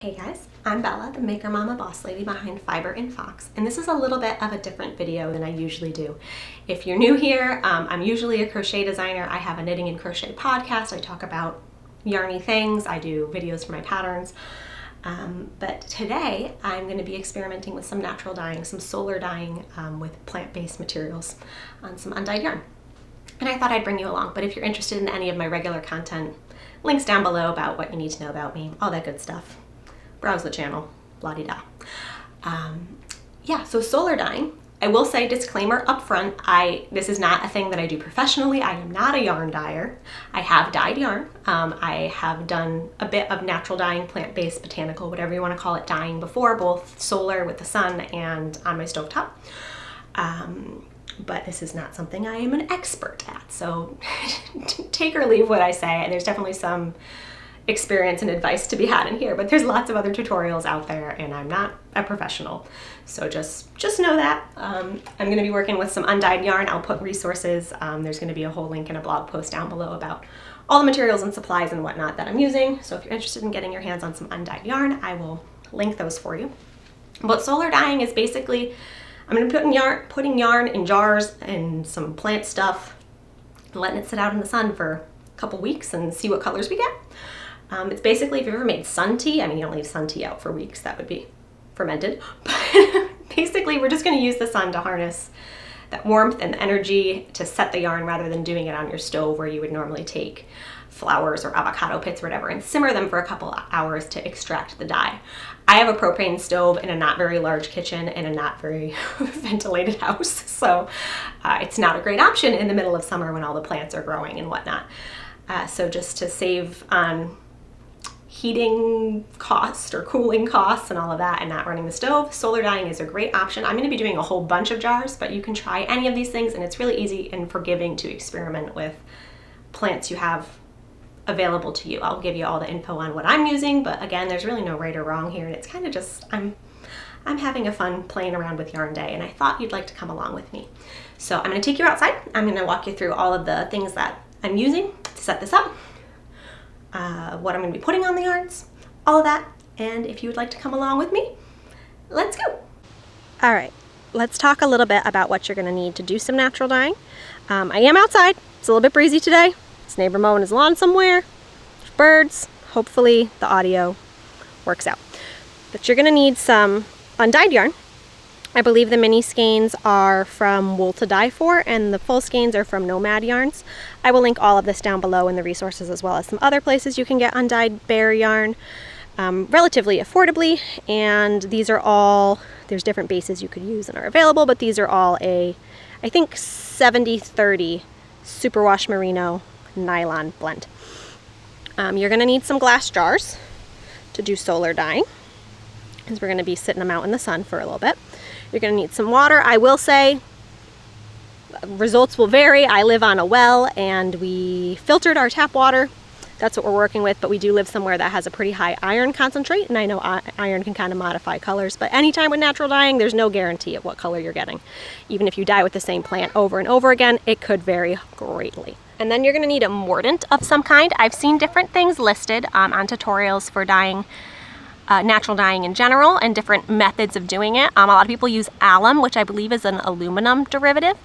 Hey guys, I'm Bella, the maker mama boss lady behind Fiber and Fox, and this is a little bit of a different video than I usually do. If you're new here, I'm usually a crochet designer. I have a knitting and crochet podcast. I talk about yarny things. I do videos for my patterns. But today I'm going to be experimenting with some natural dyeing, some solar dyeing with plant-based materials on some undyed yarn. And I thought I'd bring you along, but if you're interested in any of my regular content, links down below about what you need to know about me, all that good stuff. Browse the channel, blah-de-da. So solar dyeing. I will say, disclaimer up front, this is not a thing that I do professionally. I am not a yarn dyer. I have dyed yarn. I have done a bit of natural dyeing, plant-based, botanical, whatever you want to call it, dyeing before, both solar with the sun and on my stovetop. But this is not something I am an expert at. So take or leave what I say. There's definitely some experience and advice to be had in here, but there's lots of other tutorials out there and I'm not a professional. So just know that. I'm going to be working with some undyed yarn. I'll put resources. There's going to be a whole link in a blog post down below about all the materials and supplies and whatnot that I'm using. So if you're interested in getting your hands on some undyed yarn, I will link those for you. But solar dyeing is basically, I'm going to be putting yarn in jars and some plant stuff and letting it sit out in the sun for a couple weeks and see what colors we get. It's basically, if you've ever made sun tea, I mean, you don't leave sun tea out for weeks, that would be fermented. But basically, we're just going to use the sun to harness that warmth and energy to set the yarn rather than doing it on your stove where you would normally take flowers or avocado pits or whatever and simmer them for a couple hours to extract the dye. I have a propane stove in a not very large kitchen and a not very ventilated house, so it's not a great option in the middle of summer when all the plants are growing and whatnot. So just to save on heating cost or cooling costs and all of that and not running the stove, solar dyeing is a great option. I'm going to be doing a whole bunch of jars, but you can try any of these things and it's really easy and forgiving to experiment with plants you have available to you. I'll give you all the info on what I'm using, but again, there's really no right or wrong here and it's kind of just, I'm having a fun playing around with yarn day and I thought you'd like to come along with me. So I'm going to take you outside. I'm going to walk you through all of the things that I'm using to set this up. What I'm going to be putting on the yarns, all of that, and if you would like to come along with me, let's go. All right, let's talk a little bit about what you're going to need to do some natural dyeing. I am outside. It's a little bit breezy today. This neighbor mowing his lawn somewhere. There's birds. Hopefully the audio works out. But you're going to need some undyed yarn. I believe the mini skeins are from Wool to Dye For, and the full skeins are from Nomad Yarns. I will link all of this down below in the resources as well as some other places you can get undyed bare yarn relatively affordably. And these are all, there's different bases you could use and are available, but these are all I think 70-30 superwash merino nylon blend. You're going to need some glass jars to do solar dyeing, because we're going to be sitting them out in the sun for a little bit. You're going to need some water. I will say results will vary. I live on a well and we filtered our tap water. That's what we're working with, but we do live somewhere that has a pretty high iron concentrate, and I know iron can kind of modify colors, but anytime with natural dyeing, there's no guarantee of what color you're getting. Even if you dye with the same plant over and over again, it could vary greatly. And then you're going to need a mordant of some kind. I've seen different things listed on tutorials for dyeing, natural dyeing in general, and different methods of doing it. A lot of people use alum, which I believe is an aluminum derivative.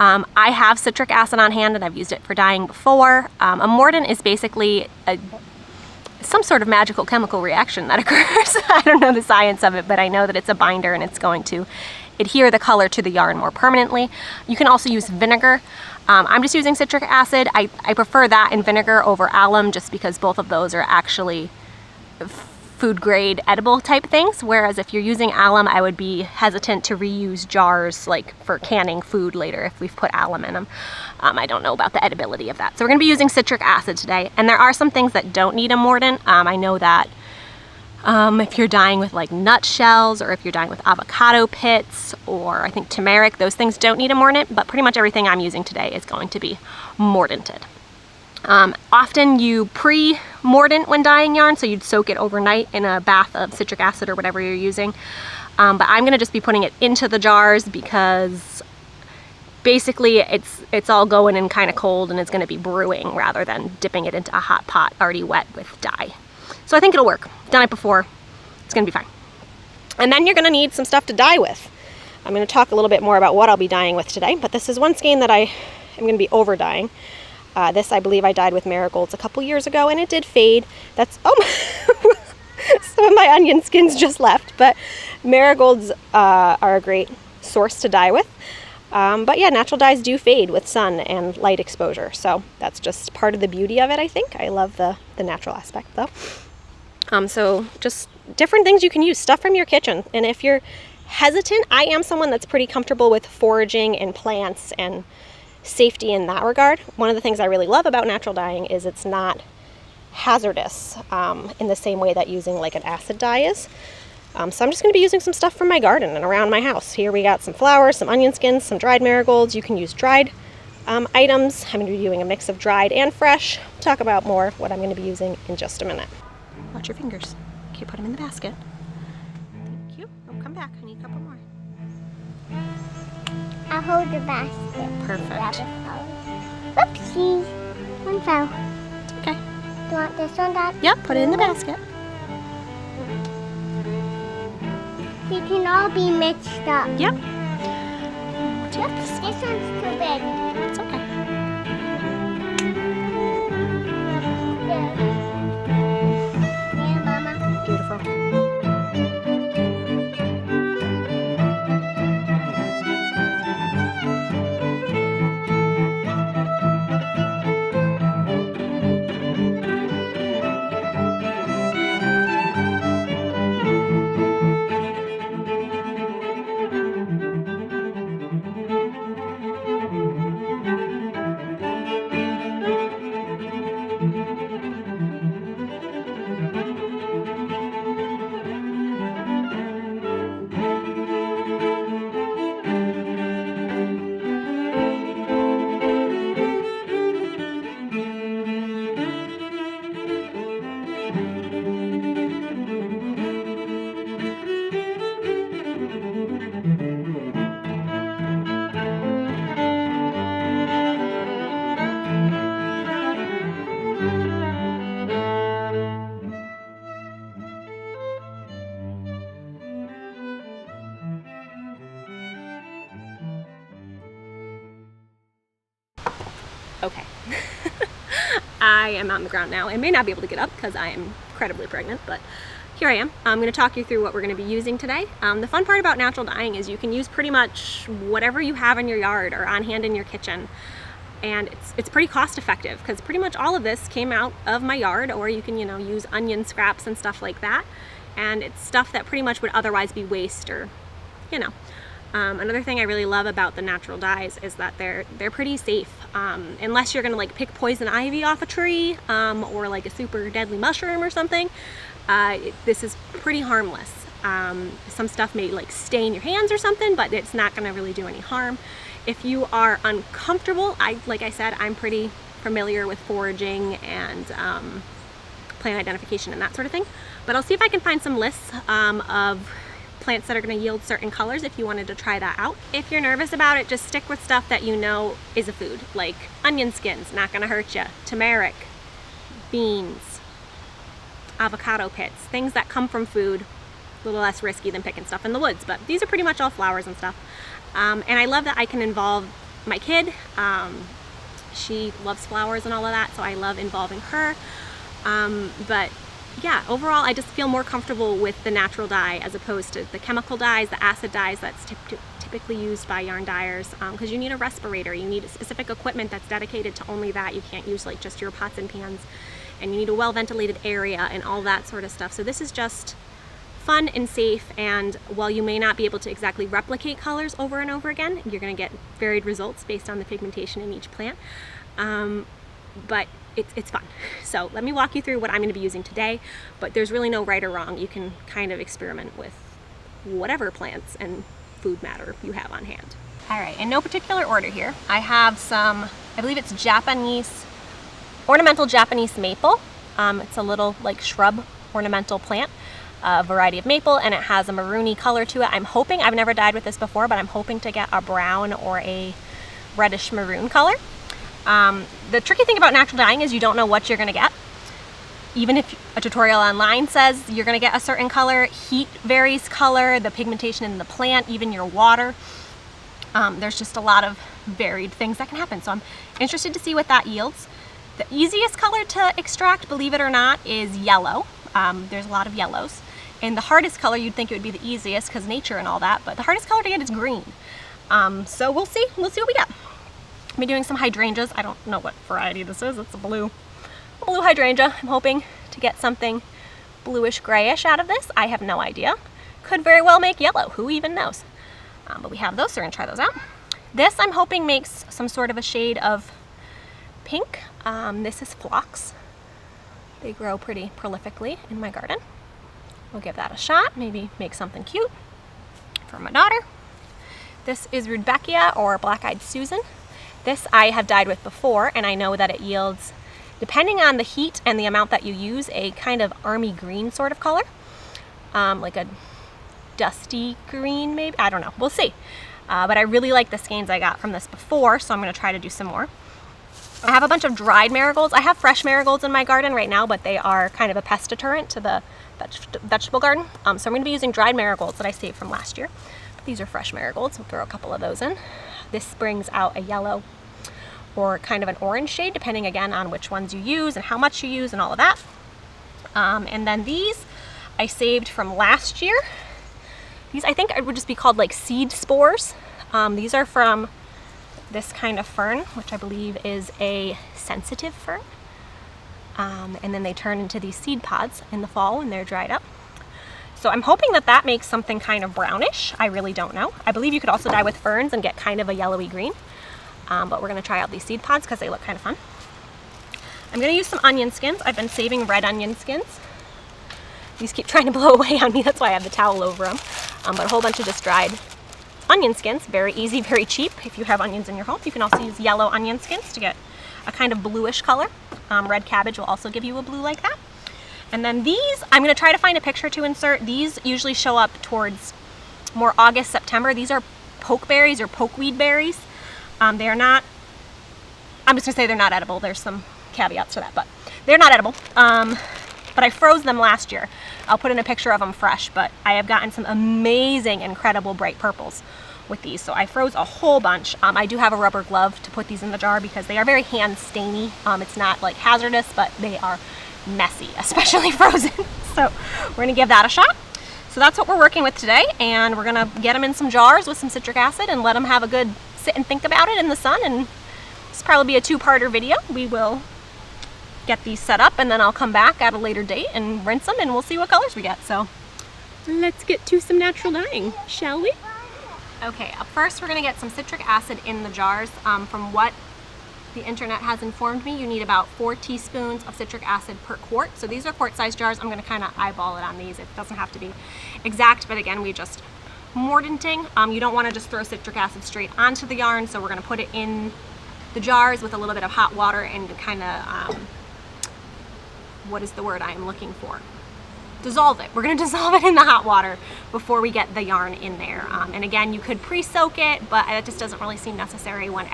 I have citric acid on hand and I've used it for dyeing before. A mordant is basically some sort of magical chemical reaction that occurs. I don't know the science of it, but I know that it's a binder and it's going to adhere the color to the yarn more permanently. You can also use vinegar. I'm just using citric acid. I prefer that in vinegar over alum just because both of those are actually food grade edible type things, whereas if you're using alum, I would be hesitant to reuse jars like for canning food later if we've put alum in them. I don't know about the edibility of that. So we're going to be using citric acid today, and there are some things that don't need a mordant. I know that if you're dyeing with like nut shells, or if you're dyeing with avocado pits, or I think turmeric, those things don't need a mordant, but pretty much everything I'm using today is going to be mordanted. Often you pre-mordant when dyeing yarn, so you'd soak it overnight in a bath of citric acid or whatever you're using. But I'm going to just be putting it into the jars because basically it's all going in kind of cold and it's going to be brewing rather than dipping it into a hot pot already wet with dye. So I think it'll work. Done it before. It's going to be fine. And then you're going to need some stuff to dye with. I'm going to talk a little bit more about what I'll be dyeing with today, but this is one skein that I am going to be over dyeing. This, I believe I dyed with marigolds a couple years ago, and it did fade. That's, oh, some of my onion skins just left, but marigolds are a great source to dye with. But yeah, natural dyes do fade with sun and light exposure, so that's just part of the beauty of it, I think. I love the natural aspect, though. So just different things you can use, stuff from your kitchen. And if you're hesitant, I am someone that's pretty comfortable with foraging and plants and safety in that regard. One of the things I really love about natural dyeing is it's not hazardous in the same way that using like an acid dye is. So I'm just going to be using some stuff from my garden and around my house. Here we got some flowers, some onion skins, some dried marigolds. You can use dried items. I'm going to be doing a mix of dried and fresh. We'll talk about more what I'm going to be using in just a minute. Watch your fingers. Okay, put them in the basket. Thank you. Oh, come back. I need a couple more. I'll hold the basket. Perfect. Oopsie. One fell. Okay. Do you want this one, Dad? Yep, put it in the basket. They can all be mixed up. Yep. Oops, this one's too big. It's okay. Yeah, Mama. Beautiful. Okay. I am on the ground now. I may not be able to get up because I am incredibly pregnant, but here I am. I'm going to talk you through what we're going to be using today. The fun part about natural dyeing is you can use pretty much whatever you have in your yard or on hand in your kitchen. And it's pretty cost effective because pretty much all of this came out of my yard, or you can, use onion scraps and stuff like that. And it's stuff that pretty much would otherwise be waste or, Another thing I really love about the natural dyes is that they're pretty safe, unless you're gonna like pick poison ivy off a tree or like a super deadly mushroom or something. This is pretty harmless. Some stuff may like stain your hands or something, but it's not gonna really do any harm. If you are uncomfortable, like I said, I'm pretty familiar with foraging and plant identification and that sort of thing. But I'll see if I can find some lists of plants that are going to yield certain colors if you wanted to try that out. If you're nervous about it, just stick with stuff that you know is a food, like onion skins, not going to hurt you, turmeric, beans, avocado pits, things that come from food, a little less risky than picking stuff in the woods, but these are pretty much all flowers and stuff. And I love that I can involve my kid. She loves flowers and all of that, so I love involving her. But yeah, overall I just feel more comfortable with the natural dye as opposed to the chemical dyes, the acid dyes that's typically used by yarn dyers, because you need a respirator, you need specific equipment that's dedicated to only that. You can't use like just your pots and pans, and you need a well ventilated area and all that sort of stuff. So this is just fun and safe, and while you may not be able to exactly replicate colors over and over again, you're going to get varied results based on the pigmentation in each plant. But it's fun. So let me walk you through what I'm going to be using today, but there's really no right or wrong. You can kind of experiment with whatever plants and food matter you have on hand. All right, in no particular order here, I have some, I believe it's ornamental Japanese maple. It's a little like shrub ornamental plant, a variety of maple, and it has a maroony color to it. I'm hoping, I've never dyed with this before, but I'm hoping to get a brown or a reddish maroon color. The tricky thing about natural dyeing is you don't know what you're going to get. even if a tutorial online says you're gonna get a certain color, heat varies color, the pigmentation in the plant, even your water. There's just a lot of varied things that can happen. So I'm interested to see what that yields. The easiest color to extract, believe it or not, is yellow. There's a lot of yellows. And the hardest color, you'd think it would be the easiest because nature and all that, but the hardest color to get is green. So we'll see what we get. I'll be doing some hydrangeas. I don't know what variety this is. It's a blue hydrangea. I'm hoping to get something bluish grayish out of this. I have no idea. Could very well make yellow. Who even knows? But we have those, so we're gonna try those out. This I'm hoping makes some sort of a shade of pink. This is phlox. They grow pretty prolifically in my garden. We'll give that a shot. Maybe make something cute for my daughter. This is Rudbeckia or Black-Eyed Susan. This I have dyed with before, and I know that it yields, depending on the heat and the amount that you use, a kind of army green sort of color. Like a dusty green maybe, I don't know, we'll see. But I really like the skeins I got from this before, so I'm gonna try to do some more. I have a bunch of dried marigolds. I have fresh marigolds in my garden right now, but they are kind of a pest deterrent to the vegetable garden. So I'm gonna be using dried marigolds that I saved from last year. But these are fresh marigolds, we'll throw a couple of those in. This brings out a yellow or kind of an orange shade, depending again on which ones you use and how much you use and all of that. And then these I saved from last year. These I think would just be called like seed spores. These are from this kind of fern, which I believe is a sensitive fern. And then they turn into these seed pods in the fall when they're dried up. So I'm hoping that that makes something kind of brownish. I really don't know. I believe you could also dye with ferns and get kind of a yellowy green. But we're gonna try out these seed pods because they look kind of fun. I'm gonna use some onion skins. I've been saving red onion skins. These keep trying to blow away on me, that's why I have the towel over them. But a whole bunch of just dried onion skins, very easy, very cheap. If you have onions in your home, you can also use yellow onion skins to get a kind of bluish color. Red cabbage will also give you a blue like that. And then these, I'm gonna try to find a picture to insert. These usually show up towards more August, September. These are pokeberries or pokeweed berries. They're not, I'm just gonna say they're not edible. There's some caveats to that, but they're not edible. But I froze them last year. I'll put in a picture of them fresh, but I have gotten some amazing, incredible bright purples with these. So I froze a whole bunch. I do have a rubber glove to put these in the jar because they are very hand stainy. It's not like hazardous, but they are messy, especially frozen. So we're gonna give that a shot. So that's what we're working with today, and we're gonna get them in some jars with some citric acid and let them have a good sit and think about it in the sun. And this will probably be a two-parter video. We will get these set up and then I'll come back at a later date and rinse them and we'll see what colors we get. So let's get to some natural dyeing, shall we? Okay, up first we're gonna get some citric acid in the jars. From what the internet has informed me, you need about 4 teaspoons of citric acid per quart. So these are quart-sized jars. I'm gonna kind of eyeball it on these. It doesn't have to be exact, but again, we just mordanting. You don't wanna just throw citric acid straight onto the yarn, so we're gonna put it in the jars with a little bit of hot water and kind of, what is the word I am looking for? Dissolve it. We're going to dissolve it in the hot water before we get the yarn in there. And again, you could pre-soak it, but it just doesn't really seem necessary when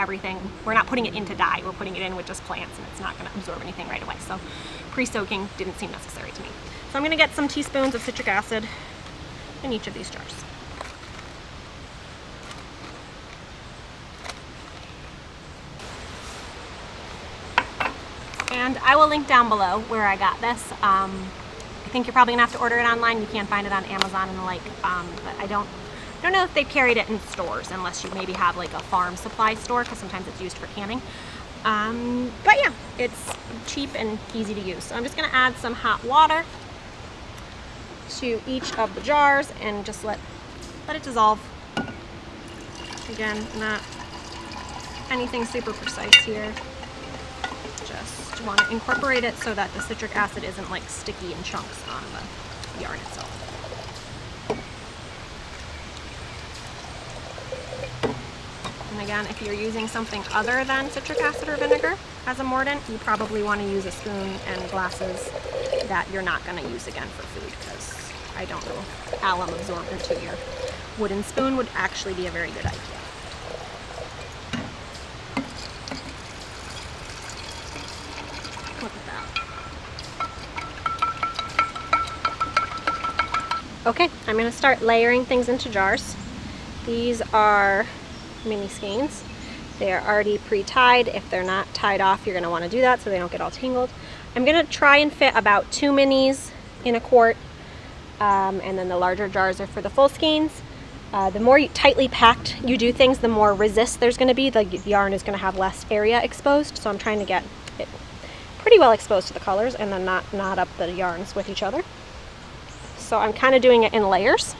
we're not putting it into dye, we're putting it in with just plants and it's not going to absorb anything right away. So pre-soaking didn't seem necessary to me. So I'm going to get some teaspoons of citric acid in each of these jars. And I will link down below where I got this. I think you're probably gonna have to order it online. You can't find it on Amazon and the like. But I don't know if they've carried it in stores unless you maybe have like a farm supply store because sometimes it's used for canning. But yeah, it's cheap and easy to use. So I'm just gonna add some hot water to each of the jars and just let it dissolve. Again, not anything super precise here. Just want to incorporate it so that the citric acid isn't like sticky in chunks on the yarn itself. And again, if you're using something other than citric acid or vinegar as a mordant, you probably want to use a spoon and glasses that you're not going to use again for food, because I don't know if alum absorbent to your wooden spoon would actually be a very good idea. Look at that. Okay, I'm going to start layering things into jars. These are mini skeins. They are already pre-tied. If they're not tied off, you're going to want to do that so they don't get all tangled. I'm going to try and fit about 2 minis in a quart, and then the larger jars are for the full skeins. The more tightly packed you do things, the more resist there's going to be. The yarn is going to have less area exposed, so I'm trying to get it pretty well exposed to the colors and then not knot up the yarns with each other. So I'm kind of doing it in layers.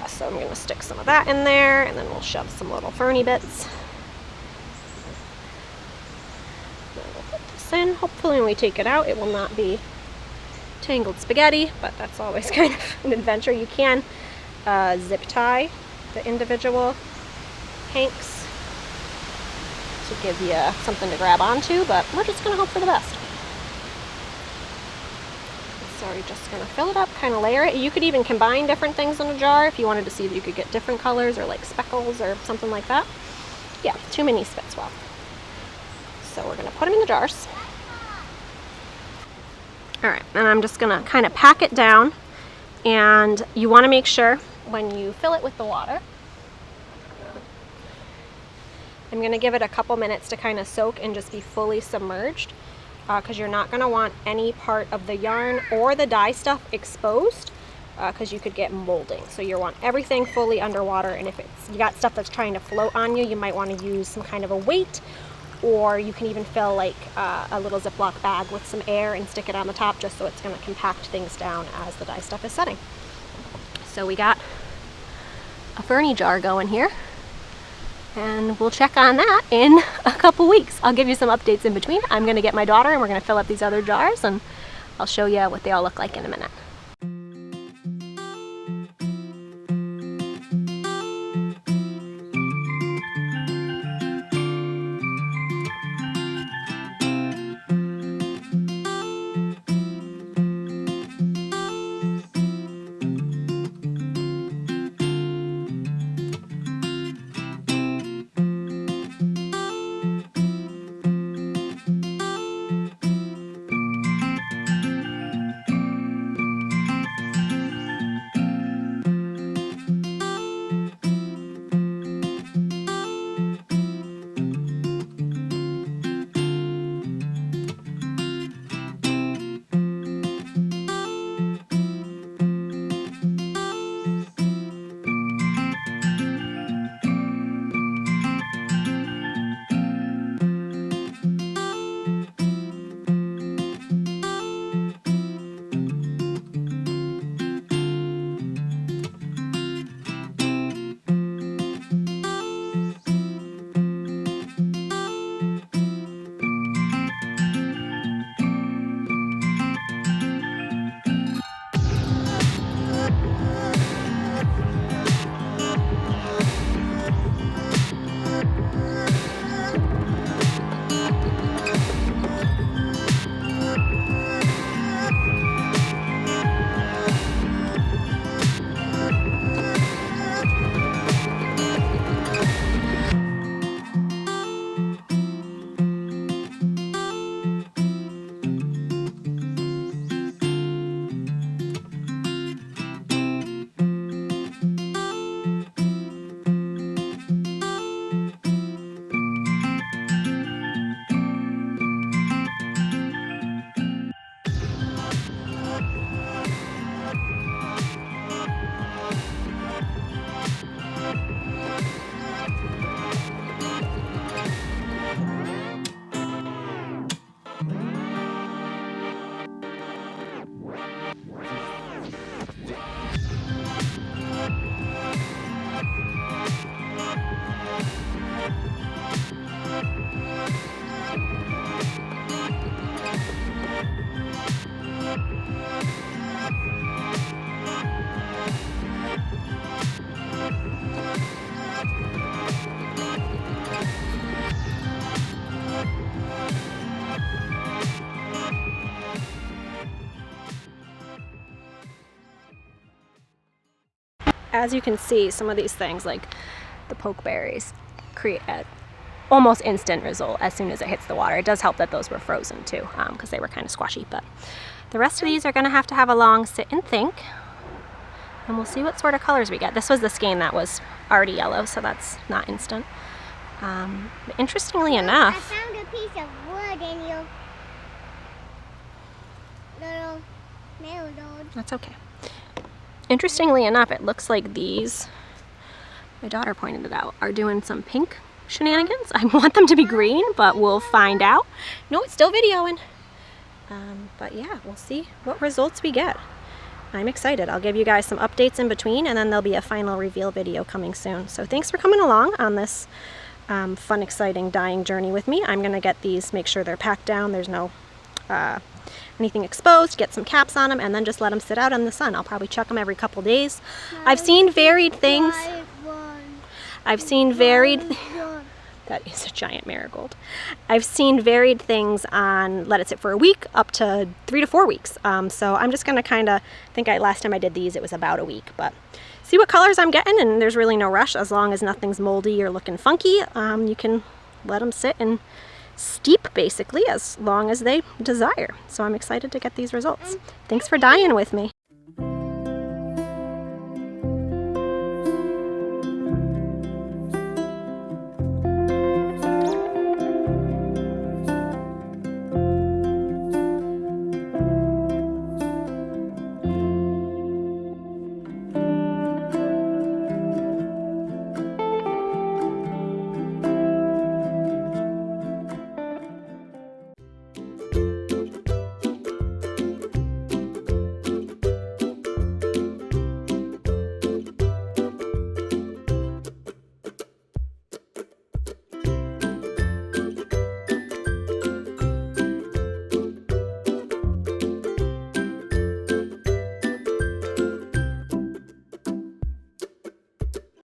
So I'm going to stick some of that in there, and then we'll shove some little ferny bits. Then we'll put this in. Hopefully when we take it out, it will not be tangled spaghetti, but that's always kind of an adventure. You can zip tie the individual hanks to give you something to grab onto, but we're just going to hope for the best. So we're just going to fill it up, kind of layer it. You could even combine different things in a jar if you wanted to see if you could get different colors or like speckles or something like that. Yeah, 2 minis fits well. So we're going to put them in the jars. All right, and I'm just going to kind of pack it down, and you want to make sure when you fill it with the water, I'm going to give it a couple minutes to kind of soak and just be fully submerged, because you're not going to want any part of the yarn or the dye stuff exposed, because you could get molding. So you want everything fully underwater, and if you got stuff that's trying to float on you, you might want to use some kind of a weight, or you can even fill like a little Ziploc bag with some air and stick it on the top just so it's going to compact things down as the dye stuff is setting. So we got a ferny jar going here, and we'll check on that in a couple weeks. I'll give you some updates in between. I'm going to get my daughter and we're going to fill up these other jars, and I'll show you what they all look like in a minute. As you can see, some of these things like the pokeberries create an almost instant result as soon as it hits the water. It does help that those were frozen too, because they were kind of squashy, but the rest of these are going to have a long sit and think. And we'll see what sort of colors we get. This was the skein that was already yellow, so that's not instant. But interestingly enough, I found a piece of wood in your little marigolds. that's okay. Interestingly enough, it looks like these, my daughter pointed it out, are doing some pink shenanigans. I want them to be green, but we'll find out. No, it's still videoing. But yeah, we'll see what results we get. I'm excited. I'll give you guys some updates in between, and then there'll be a final reveal video coming soon. So thanks for coming along on this fun, exciting dyeing journey with me. I'm gonna get these, make sure they're packed down. There's no anything exposed, get some caps on them, and then just let them sit out in the sun. I'll probably check them every couple days. I've seen varied things. I've seen varied that is a giant marigold. I've seen varied things on let it sit for a week up to 3 to 4 weeks. So I'm just gonna kind of think last time I did these it was about a week, but see what colors I'm getting, and there's really no rush as long as nothing's moldy or looking funky. You can let them sit and steep basically as long as they desire. So I'm excited to get these results. Thanks for dyeing with me.